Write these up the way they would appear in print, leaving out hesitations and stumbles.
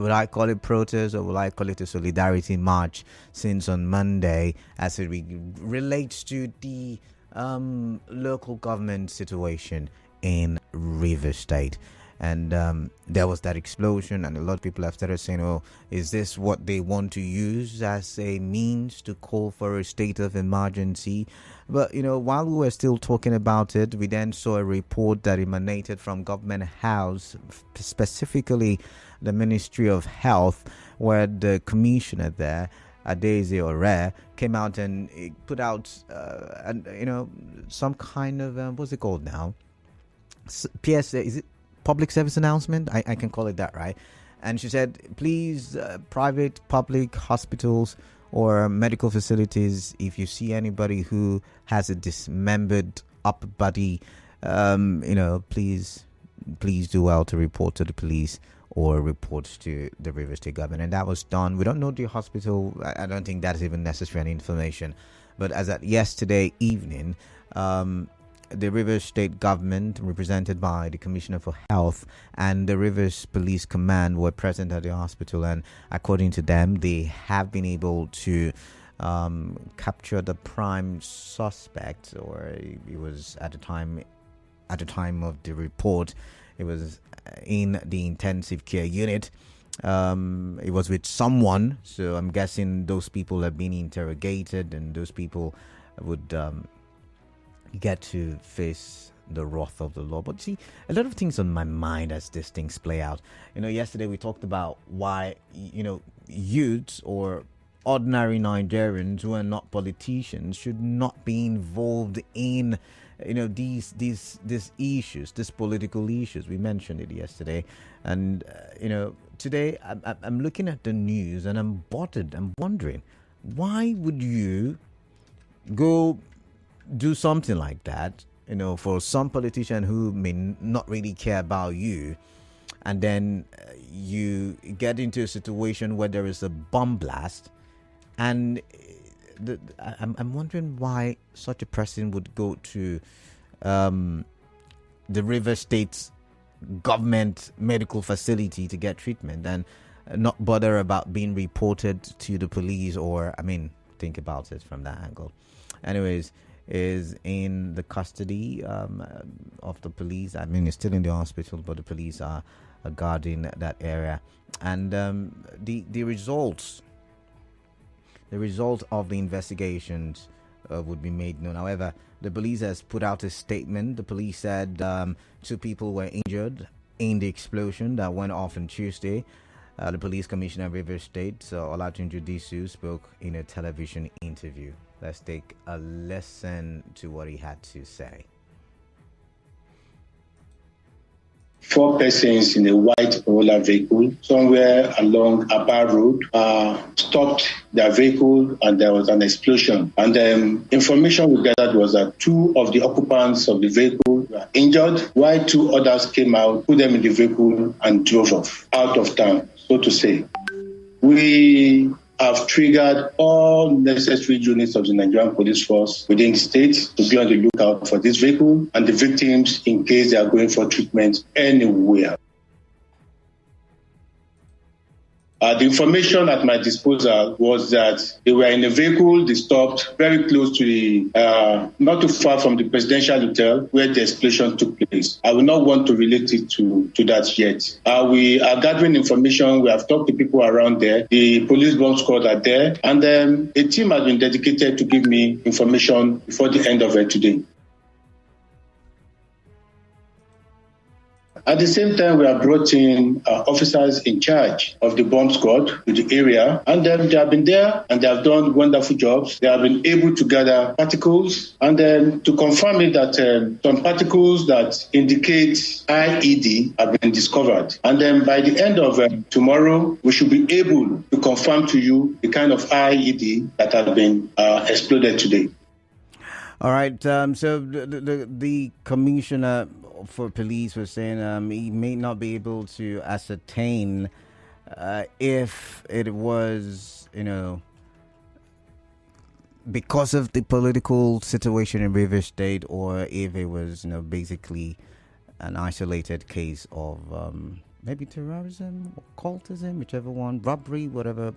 will I call it protest or will I call it a solidarity march since on Monday as it relates to the local government situation in Rivers State. And there was that explosion, and a lot of people have started saying, oh, is this what they want to use as a means to call for a state of emergency? But, while we were still talking about it, we then saw a report that emanated from Government House, specifically the Ministry of Health, where the commissioner there, Adeze Ore, came out and put out, some kind of, what's it called now? PSA, is it? Public service announcement, I can call it that, right? And she said, please, private, public hospitals or medical facilities, if you see anybody who has a dismembered upper body, please do well to report to the police or report to the Rivers State government. And that was done. We don't know the hospital. I don't think that's even necessary any information. But as at yesterday evening, the Rivers State government, represented by the Commissioner for Health, and the Rivers Police Command were present at the hospital, and according to them, they have been able to capture the prime suspect, or it was at the time of the report, it was in the intensive care unit. It was with someone, so I'm guessing those people have been interrogated, and those people would get to face the wrath of the law. But see, a lot of things on my mind as these things play out. Yesterday we talked about why youths or ordinary Nigerians who are not politicians should not be involved in these issues, these political issues. We mentioned it yesterday, and today I'm looking at the news and I'm bothered. I'm wondering, why would you go do something like that, for some politician who may not really care about you, and then you get into a situation where there is a bomb blast, and I'm wondering why such a person would go to the River State's government medical facility to get treatment and not bother about being reported to the police, or, think about it from that angle. Anyways, is in the custody of the police. It's still in the hospital, but the police are guarding that area. And the results of the investigations would be made known. However, the police has put out a statement. The police said 2 people were injured in the explosion that went off on Tuesday. The police commissioner of Rivers State, Olatunji Disu, spoke in a television interview. Let's take a listen to what he had to say. 4 persons in a white Corolla vehicle somewhere along Aba Road stopped their vehicle, and there was an explosion. And information we gathered was that 2 of the occupants of the vehicle were injured, while 2 others came out, put them in the vehicle, and drove off out of town, so to say. We have triggered all necessary units of the Nigerian Police Force within the state to be on the lookout for this vehicle and the victims in case they are going for treatment anywhere. The information at my disposal was that they were in a vehicle. They stopped very close to the, not too far from the presidential hotel where the explosion took place. I will not want to relate it to that yet. We are gathering information. We have talked to people around there. The police bomb squad are there. And a team has been dedicated to give me information before the end of it today. At the same time, we have brought in officers in charge of the bomb squad to the area, and they have been there and they have done wonderful jobs. They have been able to gather particles, and then to confirm it that some particles that indicate IED have been discovered. And then by the end of tomorrow, we should be able to confirm to you the kind of IED that has been exploded today. All right. So the commissioner for police was saying he may not be able to ascertain if it was, because of the political situation in Rivers State, or if it was, basically an isolated case of maybe terrorism or cultism, whichever one, robbery, whatever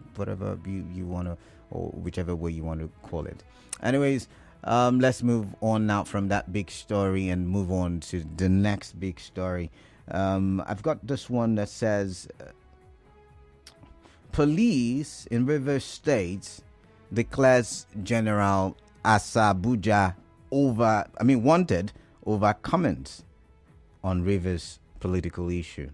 you want to, or whichever way you want to call it. Anyways, let's move on now from that big story and move on to the next big story. I've got this one that says police in Rivers State declares General Asabuja wanted over comments on Rivers political issue.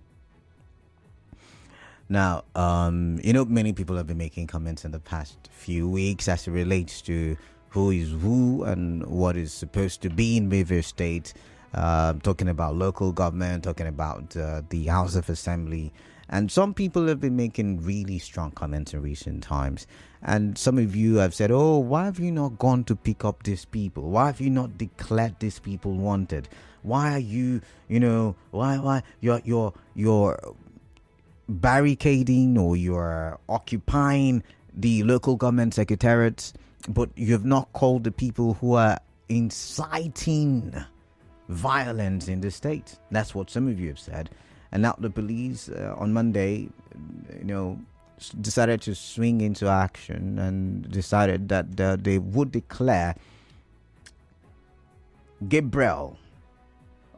Now, many people have been making comments in the past few weeks as it relates to who is who and what is supposed to be in Rivers State, talking about local government, talking about the House of Assembly. And some people have been making really strong comments in recent times. And some of you have said, oh, why have you not gone to pick up these people? Why have you not declared these people wanted? Why are you, why you're barricading or you're occupying the local government secretariats, but you have not called the people who are inciting violence in the state? That's what some of you have said. And now the police on Monday, decided to swing into action and decided that they would declare Gabriel,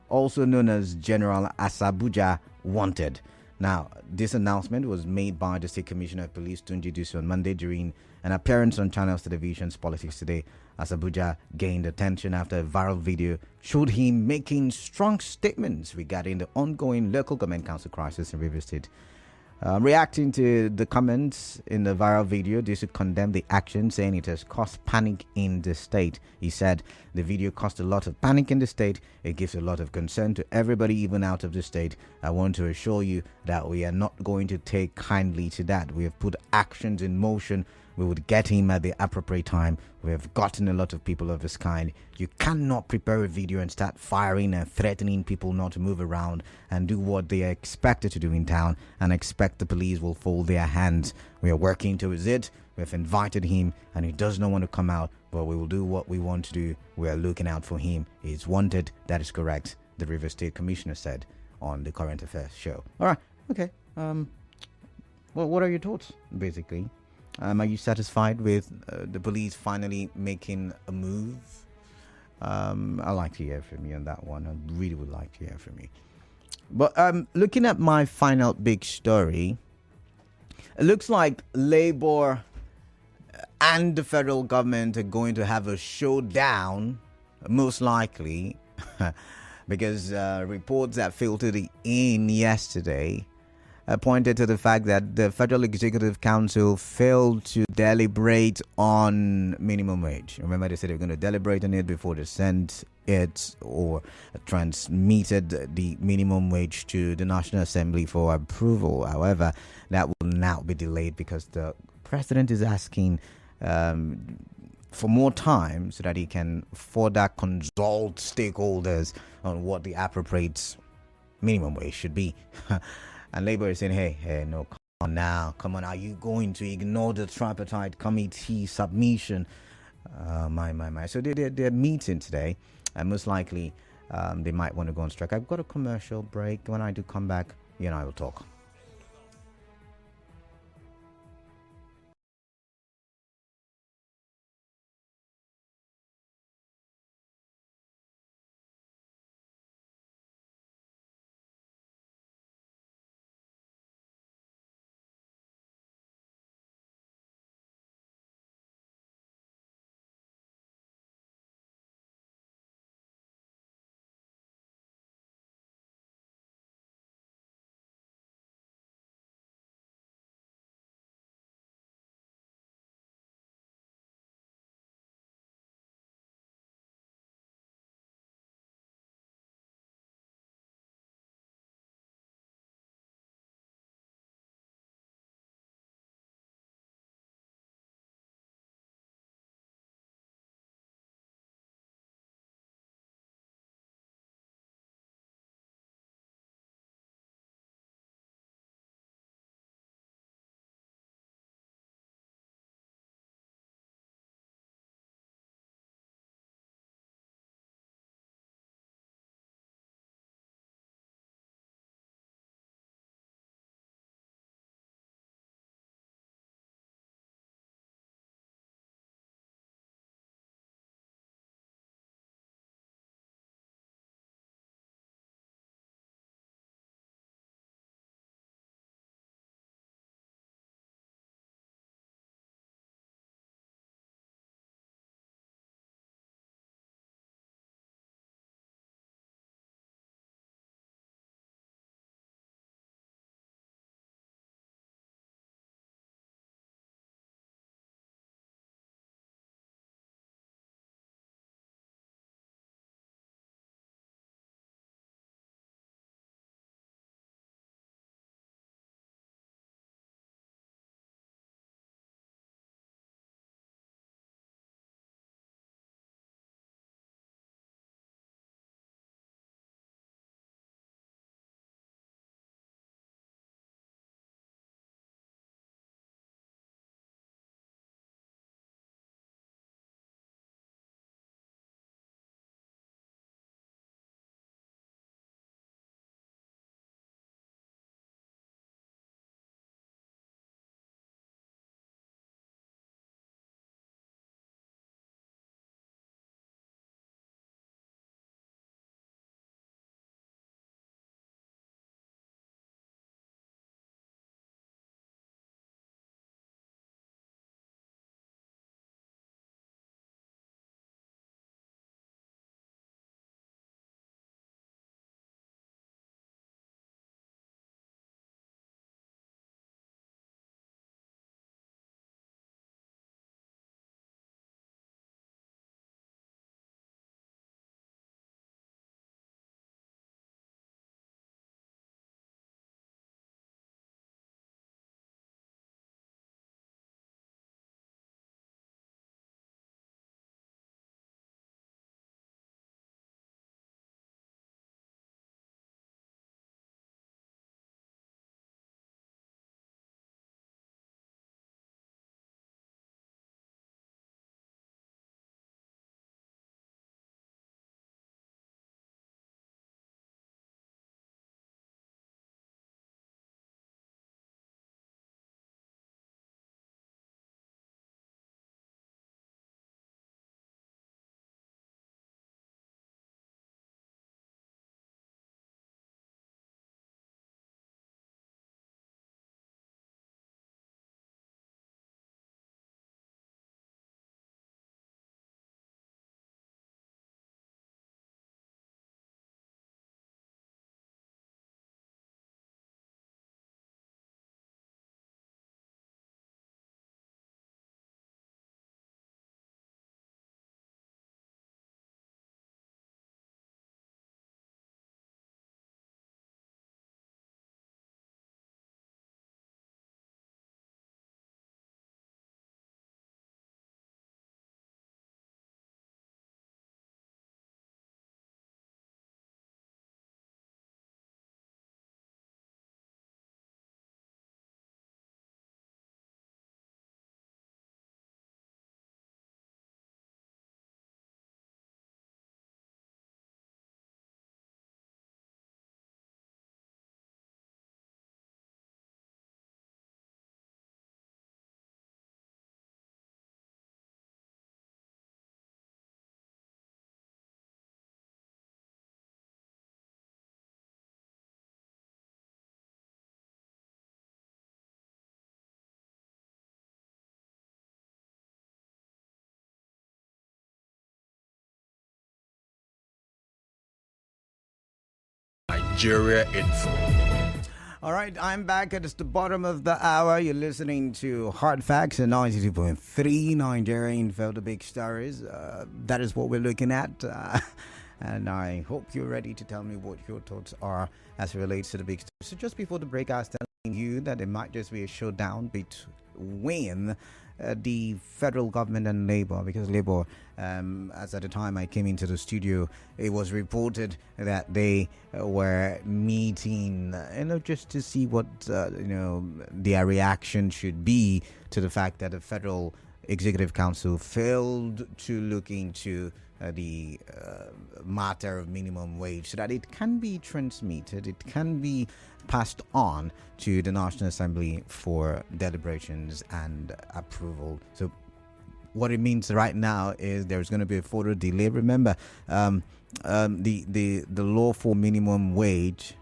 also known as General Asabuja, wanted. Now, this announcement was made by the State Commissioner of Police, Tunji Dusu, on Monday during an appearance on Channels Television's Politics Today. Asabuja gained attention after a viral video showed him making strong statements regarding the ongoing local government council crisis in Rivers State. Reacting to the comments in the viral video, Dusu condemned the action, saying it has caused panic in the state. He said the video caused a lot of panic in the state. It gives a lot of concern to everybody, even out of the state. I want to assure you that we are not going to take kindly to that. We have put actions in motion. We would get him at the appropriate time. We have gotten a lot of people of this kind. You cannot prepare a video and start firing and threatening people not to move around and do what they are expected to do in town and expect the police will fold their hands. We are working towards it. We have invited him and he does not want to come out, but we will do what we want to do. We are looking out for him. He is wanted. That is correct, the Rivers State Commissioner said on the Current Affairs show. All right. Okay. Well, what are your thoughts, basically? Are you satisfied with the police finally making a move? I'd like to hear from you on that one. I really would like to hear from you. But looking at my final big story, it looks like Labour and the federal government are going to have a showdown, most likely, because reports that filtered in yesterday pointed to the fact that the Federal Executive Council failed to deliberate on minimum wage. Remember, they said they were going to deliberate on it before they sent it or transmitted the minimum wage to the National Assembly for approval. However, that will now be delayed because the president is asking for more time so that he can further consult stakeholders on what the appropriate minimum wage should be. And Labour is saying, hey, no, come on, are you going to ignore the tripartite committee submission? My. So they're meeting today, and most likely they might want to go on strike. I've got a commercial break. When I do come back, you and I will talk. Nigeria Info. All right, I'm back. It's the bottom of the hour. You're listening to HardFacts and 92.3 Nigeria Info, the big stories. That is what we're looking at. And I hope you're ready to tell me what your thoughts are as it relates to the big stories. So just before the break, I was telling you that it might just be a showdown between the federal government and Labour, because Labour, as at the time I came into the studio, it was reported that they were meeting, just to see what, their reaction should be to the fact that the Federal Executive Council failed to look into the matter of minimum wage so that it can be transmitted, it can be passed on to the National Assembly for deliberations and approval. So what it means right now is there's going to be a further delay. Remember, the law for minimum wage,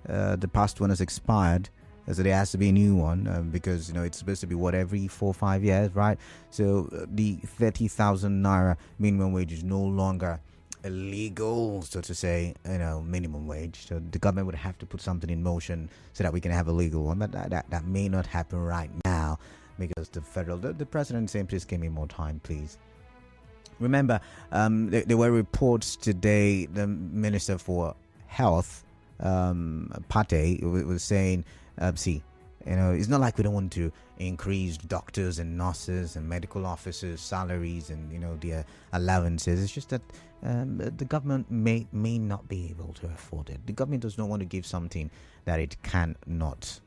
the past one has expired. So there has to be a new one because it's supposed to be every 4 or 5 years, right? So the 30,000 naira minimum wage is no longer illegal, so to say, minimum wage. So the government would have to put something in motion so that we can have a legal one. But that may not happen right now because the president saying, please give me more time, please. Remember, there were reports today. The Minister for Health, Pate, was saying, it's not like we don't want to increase doctors and nurses and medical officers' salaries and their allowances. It's just that the government may not be able to afford it. The government does not want to give something that it cannot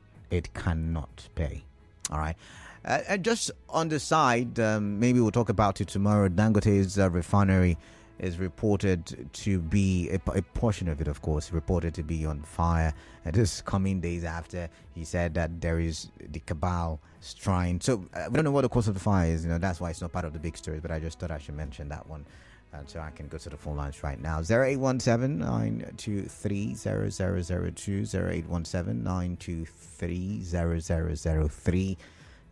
pay. All right. Just on the side, maybe we'll talk about it tomorrow. Dangote's refinery is reported to be a portion of it, of course, reported to be on fire. Just coming days after he said that there is the cabal trying. So we don't know what the cause of the fire is. That's why it's not part of the big stories. But I just thought I should mention that one, so I can go to the phone lines right now. 0817-923-0002,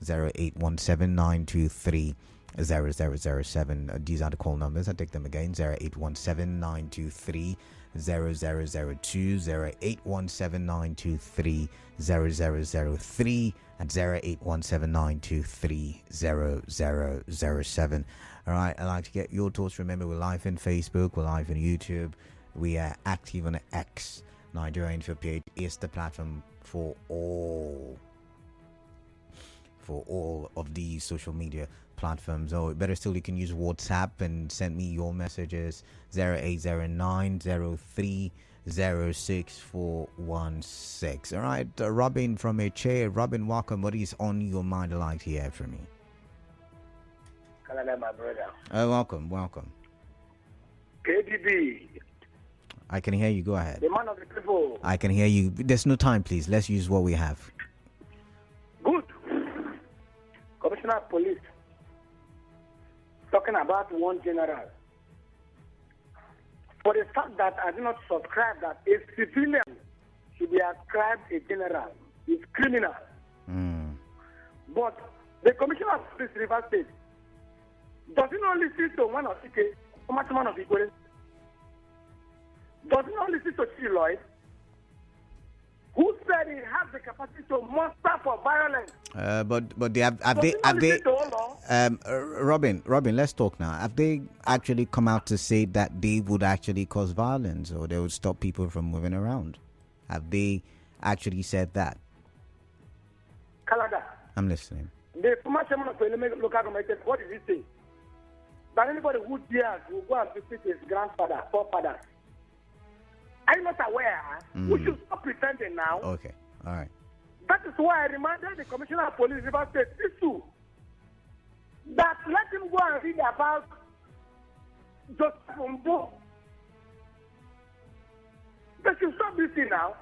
0817-923-0003, 0817-923-0007. These are the call numbers. I take them again. 0817-923-0002, 0817-923-0003, and 0817-923-0007. All right, I'd like to get your thoughts. Remember, we're live on Facebook, we're live on YouTube, we are active on X. Nigeria Info page is the platform for all of these social media platforms. Or better still, you can use WhatsApp and send me your messages. 0809-03-06416. All right, Robin from HA. Robin, welcome. What is on your mind? I'd like to hear from you. Canada, my brother. Welcome. KDB. I can hear you. Go ahead. The man of the people. I can hear you. There's no time, please. Let's use what we have. Good. Commissioner of Police talking about one general. For the fact that I do not subscribe that a civilian should be ascribed a general is criminal. But the Commissioner of Police River State does not listen to one of the man of Igwe. Does not listen to Chief Lloyd, who said he has the capacity to muster for violence. But they have they Robin, let's talk now. Have they actually come out to say that they would actually cause violence or they would stop people from moving around? Have they actually said that? Canada. I'm listening. The former chairman of the local government, what did he say? That anybody who dares will go and visit his grandfather, forefathers. Are you not aware? We should stop pretending now. Okay, all right. That is why I reminded the Commissioner of Police River State issue that let him go and read about Joseph Mbo. They should stop this thing now.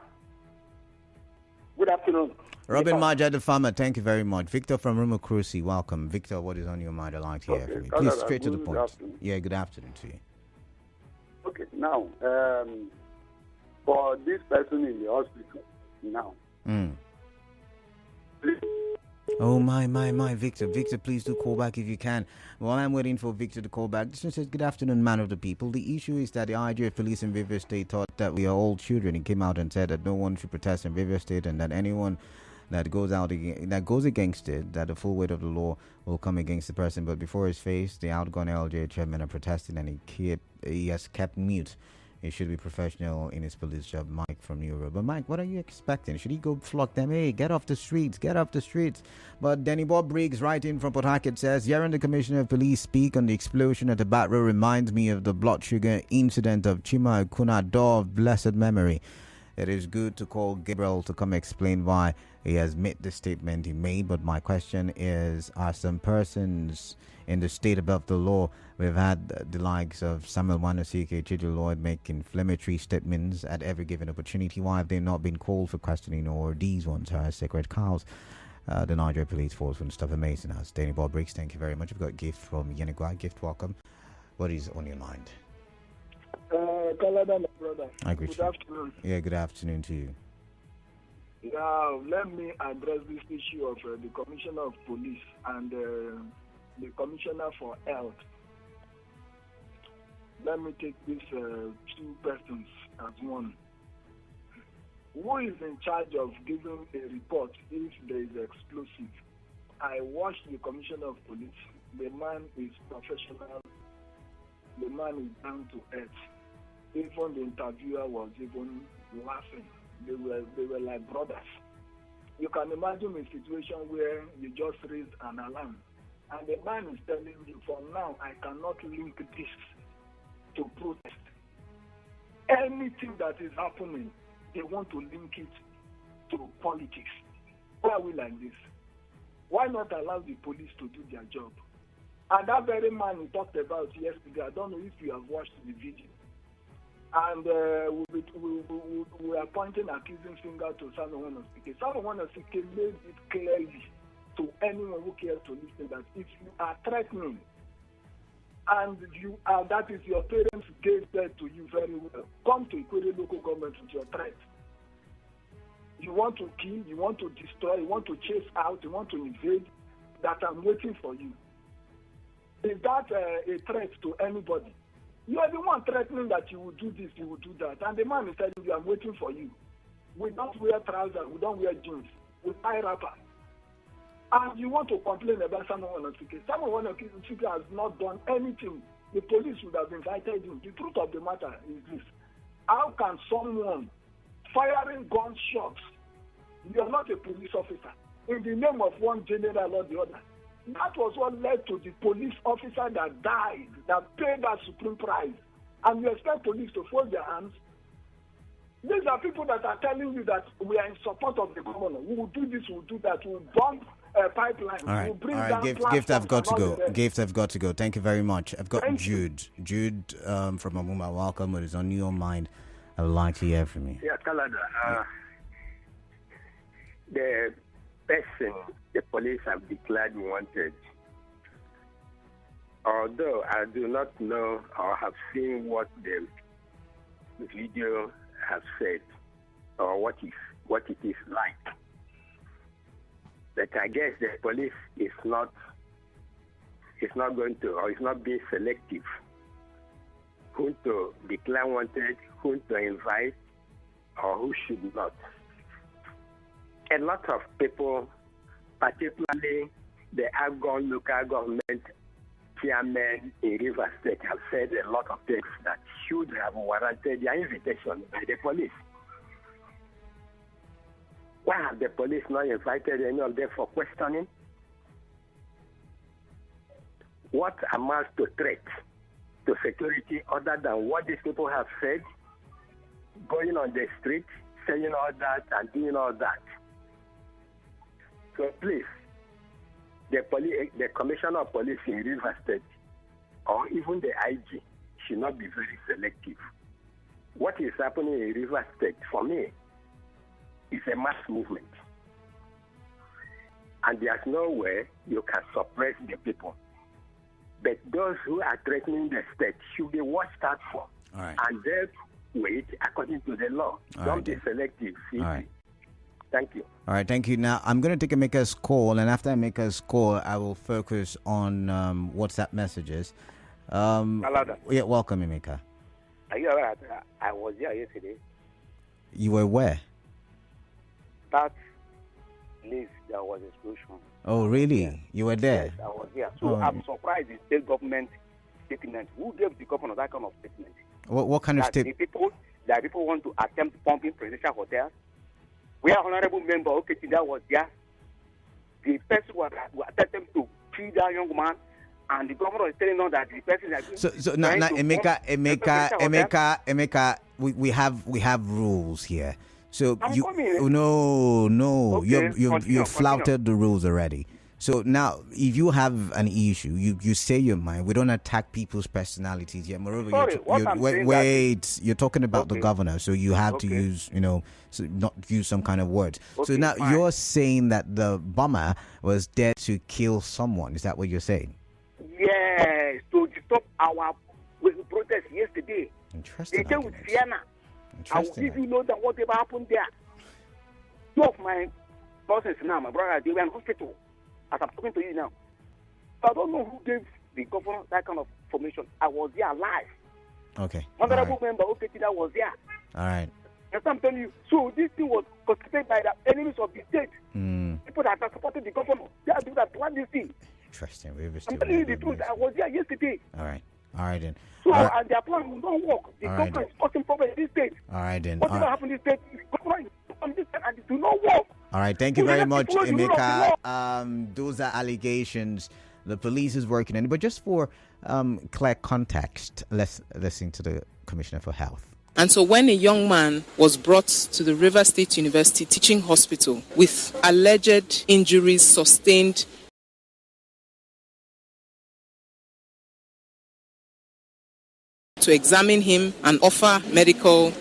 Good afternoon. Robin Maja, the farmer, thank you very much. Victor from Rumokrusi, welcome. Victor, what is on your mind? I'd like to hear from you. Please, straight to the point. Afternoon. Yeah, good afternoon to you. Okay, now, for this person in the hospital now, Oh, my, Victor. Victor, please do call back if you can. While I'm waiting for Victor to call back, this one says, good afternoon, man of the people. The issue is that the IGF police in River State thought that we are all children. He came out and said that no one should protest in River State and that anyone that goes against it, that the full weight of the law will come against the person. But before his face, the outgone LJ chairman are protesting and he has kept mute. He should be professional in his police job. Mike from Europe. But Mike, what are you expecting? Should he go flog them? Hey, get off the streets. But Danny Bob Briggs, writing from Port Harcourt, says, hearing the Commissioner of Police speak on the explosion at the Bat Road reminds me of the blood sugar incident of Chima Kunado of blessed memory. It is good to call Gabriel to come explain why he has made the statement he made. But my question is, are some persons in the state above the law? We've had the likes of Samuel Wanasike, Chidi Lloyd make inflammatory statements at every given opportunity. Why have they not been called for questioning, or these ones are sacred cows? The Nigeria Police Force wouldn't stop amazing us. Danny Bob Briggs, thank you very much. We've got a gift from Yenigua. Gift, welcome. What is on your mind? Kalada, my brother. Good afternoon. Yeah, good afternoon to you. Now, let me address this issue of the Commissioner of Police and the Commissioner for Health. Let me take these two persons as one. Who is in charge of giving a report if there is explosive? I watched the Commissioner of Police. The man is professional. The man is down to earth. Even the interviewer was even laughing. They were like brothers. You can imagine a situation where you just raised an alarm, and the man is telling you, for now, I cannot link this to protest. Anything that is happening, they want to link it to politics. Why are we like this? Why not allow the police to do their job? And that very man we talked about yesterday, I don't know if you have watched the video. And we are pointing accusing finger to Samuel Wanasike. Samuel Wanasike made it clearly to anyone who cares to listen that if you are threatening and that is your parents gave birth to you very well, come to Ikwere local government with your threat. You want to kill, you want to destroy, you want to chase out, you want to invade, that I'm waiting for you. Is that a threat to anybody? You are the one threatening that you will do this, you will do that. And the man is telling you, I'm waiting for you. We don't wear trousers, we don't wear jeans, we tie wrapper. And you want to complain about Samuel Wanasike. Samuel Wanasike has not done anything. The police would have invited him. The truth of the matter is this. How can someone firing gunshots, you are not a police officer, in the name of one general or the other? That was what led to the police officer that died, that paid that supreme price. And you expect police to fold their hands? These are people that are telling you that we are in support of the governor. We will do this, we will do that, we will bomb pipelines. All right, we'll bring down Gift, I've got to go. Gift, I've got to go. Thank you very much. I've got Jude. Jude from Amuma, welcome. What is on your mind? I would like to hear from you. Yeah, Kalada. The person the police have declared wanted, although I do not know or have seen what the video has said or what it is like, but I guess the police is not going to, or is not being selective who to declare wanted, who to invite, or who should not. A lot of people, particularly the outgoing local government chairmen in River State, have said a lot of things that should have warranted their invitation by the police. Why have the police not invited any of them for questioning? What amounts to threat to security other than what these people have said, going on the street, saying all that and doing all that? So please, the Commissioner of Police in River State, or even the IG, should not be very selective. What is happening in River State, for me, is a mass movement. And there's no way you can suppress the people. But those who are threatening the state should be watched out for. All right. And dealt with according to the law. Don't be selective. All right. Thank you. All right, thank you. Now, I'm going to take Emeka's call, and after Emeka's call, I will focus on WhatsApp messages. Yeah, welcome, Emeka. Are you all right? I was here yesterday. You were where? That place, there was explosion. Oh, really? Yeah. You were there? Yes, I was there. So I'm surprised the state government statement. Who gave the governor that kind of statement? What kind of statement? That people want to attempt pumping presidential hotels. We are honorable member that was there. The person was attempting to kill that young man, and the governor is telling us that the person is. So now, Emeka, we have rules here. So you've flouted the rules already. So now, if you have an issue, you say your mind. We don't attack people's personalities. Yeah, moreover, you're talking about the governor, so you have to use, not use some kind of words. So now you're saying that the bomber was there to kill someone. Is that what you're saying? Yes, to stop our protest yesterday. Interesting. They came with Sienna. I will give you know that whatever happened there. Two of my bosses now, my brother, they were in hospital. As I'm talking to you now, I don't know who gave the governor that kind of information. I was there alive. Okay. Honorable member that was there. All right. That's what I'm telling you. So this thing was constituted by the enemies of the state. People that are supporting the governor. They are people that plan this thing. Interesting. I'm telling you the truth. I was there yesterday. All right. All right then. So and their plan will not work. The governor is causing problems in this state. All right then. Whatever happened in this state, the governor is on this state and it will not work. All right, thank you very much, Emeka. Those are allegations. The police is working on it. But just for clear context, let's listen to the Commissioner for Health. And so when a young man was brought to the River State University Teaching Hospital with alleged injuries sustained to examine him and offer medical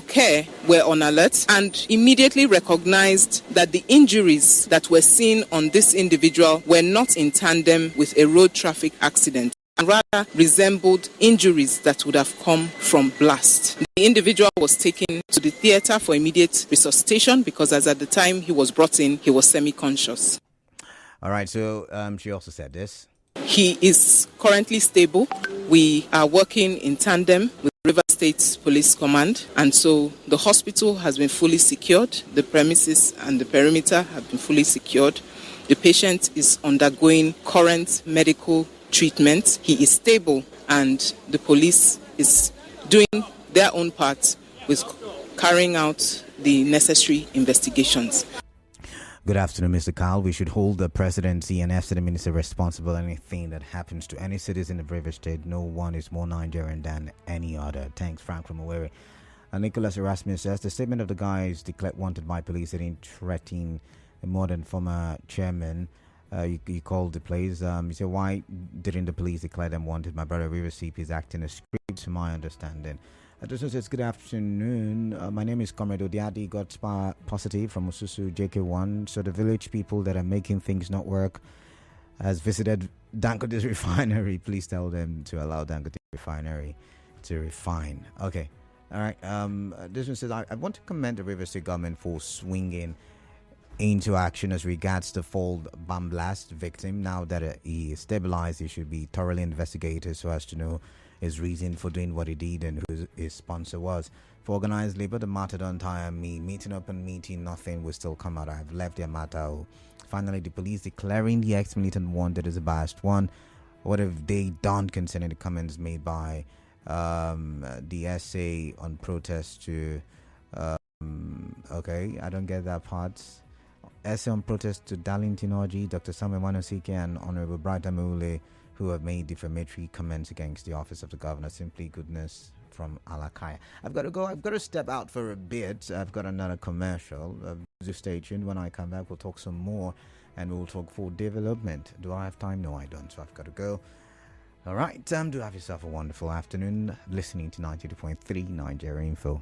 care were on alert and immediately recognized that the injuries that were seen on this individual were not in tandem with a road traffic accident and rather resembled injuries that would have come from blast. The individual was taken to the theater for immediate resuscitation because as at the time he was brought in, he was semi-conscious. All right, so she also said this. He is currently stable. We are working in tandem with River State Police Command, and so the hospital has been fully secured. The premises and the perimeter have been fully secured. The patient is undergoing current medical treatment. He is stable, and the police is doing their own part with carrying out the necessary investigations. Good afternoon, Mr. Kyle. We should hold the presidency and FCD minister responsible for anything that happens to any citizen of River State. No one is more Nigerian than any other. Thanks, Frank from Owerri. Nicholas Erasmus says the statement of the guys declared wanted by police didn't threaten a modern former chairman. You called the place. You say, why didn't the police declare them wanted? My brother River CP is acting as script, to my understanding. This says, good afternoon. My name is Comrade Odiadi, got spa positive from Ususu JK1. So the village people that are making things not work has visited Dangote's refinery. Please tell them to allow Dangote refinery to refine. Okay. All right. This one says, I want to commend the River State government for swinging into action as regards the failed bomb blast victim. Now that he is stabilized, he should be thoroughly investigated so as to know his reason for doing what he did and who his sponsor was. For organized labor, the matter don't tire me. Meeting up and meeting, nothing will still come out. I've left their matter. Finally, the police declaring the ex-militant wanted as a biased one. What have they done concerning the comments made by the essay on protest to... okay, I don't get that part. Essay on protest to Darlington Orji, Dr. Samuel Wanosike and Honorable Bright Amule, who have made defamatory comments against the office of the governor. Simply goodness from Alakaya. I've got to go. I've got to step out for a bit. I've got another commercial. Stay tuned. When I come back, we'll talk some more and we'll talk for development. Do I have time? No, I don't. So I've got to go. All right. Do have yourself a wonderful afternoon listening to 92.3 Nigeria Info.